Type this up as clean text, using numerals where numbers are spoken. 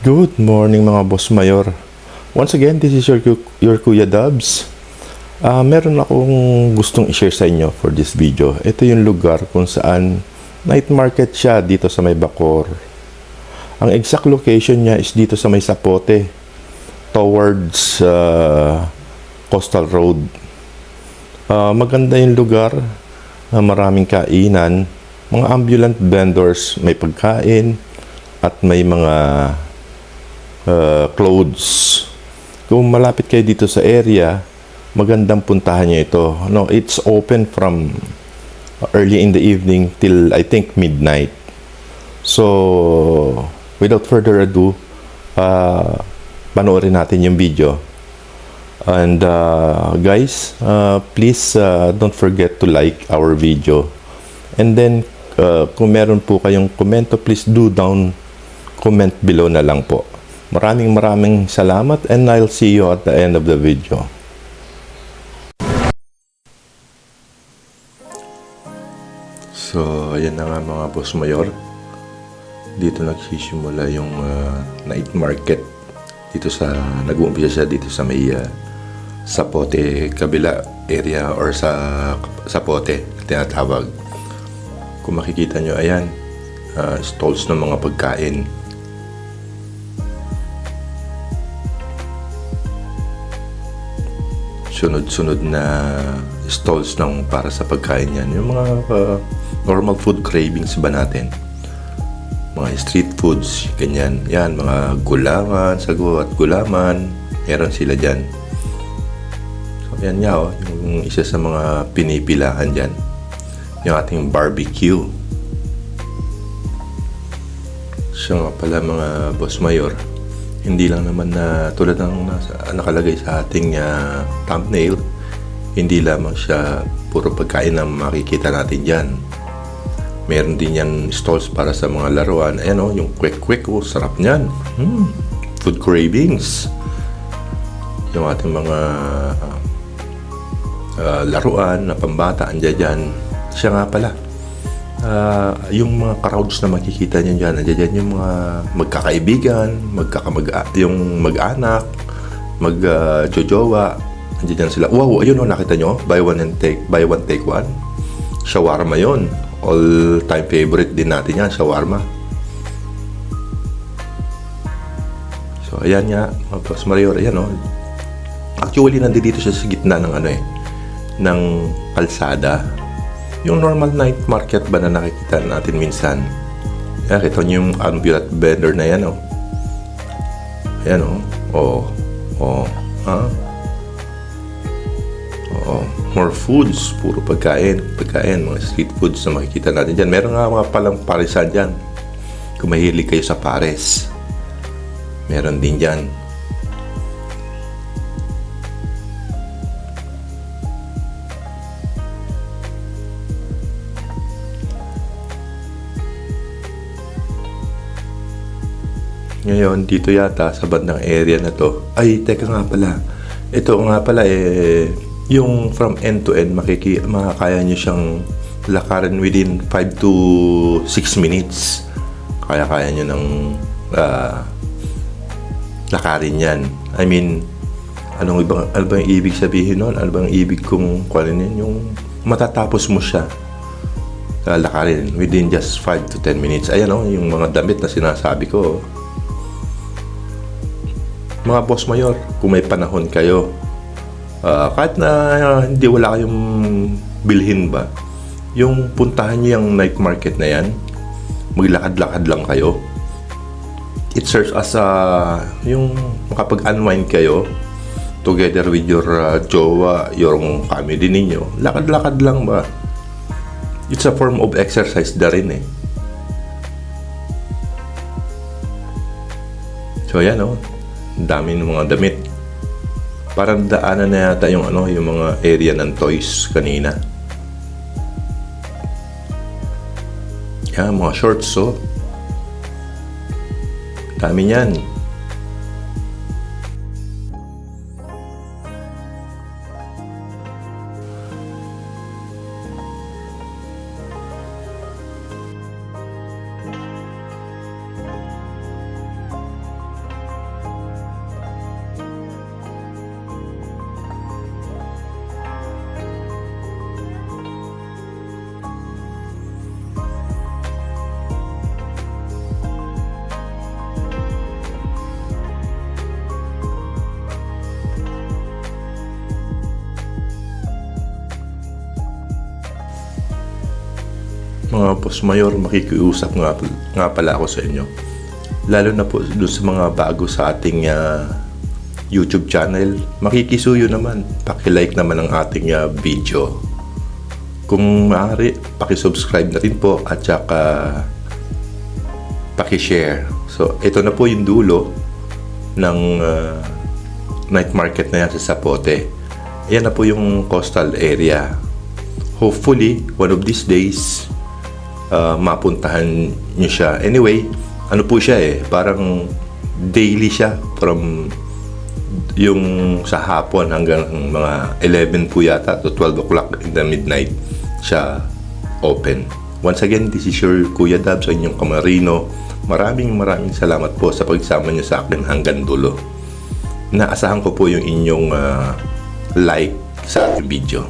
Good morning mga boss mayor. Once again, this is your Kuya Dubs. Meron akong gustong i-share sa inyo for this video. Ito yung lugar kung saan night market siya dito sa may Bacoor. Ang exact location niya is dito sa may Zapote towards Coastal Road. Maganda yung lugar. Maraming kainan. Mga ambulant vendors, may pagkain at may mga clothes. Kung malapit kayo dito sa area, magandang puntahan nyo ito. No, it's open from early in the evening till I think midnight. So, without further ado, panoorin natin yung video. And guys, please don't forget to like our video. And then, kung meron po kayong komento, please do down comment below na lang po. Maraming salamat and I'll see you at the end of the video. So, ayan na nga mga boss mayor. Dito nagsisimula yung night market. Nag-uumpisa siya dito sa may Zapote kabila area or sa Zapote tinatawag. Kung makikita nyo, ayan, stalls ng mga pagkain. Sunod-sunod na stalls ng para sa pagkain yan. Yung mga normal food cravings ba natin? Mga street foods, ganyan. Yan, mga gulaman, sago at gulaman. Meron sila dyan. So, yan nga, yung isa sa mga pinipilahan dyan. Yung ating barbecue. So, nga pala mga boss mayor, hindi lang naman na tulad ng nakalagay sa ating thumbnail, hindi lamang siya puro pagkain na makikita natin dyan. Meron din yan stalls para sa mga laruan. Ayan yung quick, sarap niyan. Food cravings. Yung ating mga laruan na pambata, andyan dyan. Siya nga pala. Yung mga crowds na makikita niyo dyan, nandiyan yung mga magkakaibigan, yung mag-anak, mag-jojowa, nandiyan sila. Wow, ayun nakita nyo, buy one take one. Shawarma yon, all time favorite din natin yan, shawarma. So ayan nga, mga boss mayor, ayan actually nandito siya sa gitna ng ng kalsada. Yung normal night market ba na nakikita natin minsan? Kaya kita nyo yung ambulant vendor na yan, Ayan, more foods, puro pagkain, mga street foods na makikita natin dyan. Meron nga mga palang parisan dyan. Kung mahilig kayo sa pares, meron din dyan. Ngayon, dito yata sa bandang area na to. Ay, teka nga pala. Ito nga pala yung from end to end, makakaya nyo siyang lakarin within 5 to 6 minutes. Kaya nyo ng lakarin yan. I mean, ano bang ibig sabihin nun? Ano bang ibig kong kunin yun? Yung matatapos mo siya. Lakarin within just 5 to 10 minutes. Ayan yung mga damit na sinasabi ko. Mga boss mayor, kung may panahon kayo, kahit na wala kayong bilhin ba, yung puntahan nyo yung night market na yan, maglakad-lakad lang kayo. It serves as yung makapag-unwind kayo together with your jowa, yung family ninyo. Lakad-lakad lang ba? It's a form of exercise na rin So yan dami ng mga damit. Parang daanan na yata yung mga area ng toys kanina. Yan, mga shorts dami niyan. Mga boss mayor, makikiusap nga pala ako sa inyo. Lalo na po doon sa mga bago sa ating YouTube channel. Makikisuyo naman. Paki-like naman ang ating video. Kung maaari, paki-subscribe na rin po at saka paki-share. So, ito na po yung dulo ng night market na yan sa Zapote. Ayan na po yung coastal area. Hopefully, one of these days, mapuntahan nyo siya. Anyway, ano po siya parang daily siya from yung sa hapon hanggang mga 11 po yata to 12 o'clock in the midnight siya open. Once again, this is your Kuya Dab sa inyong Kamarino. Maraming salamat po sa pagsama nyo sa akin hanggang dulo. Naasahan ko po yung inyong like sa ating video.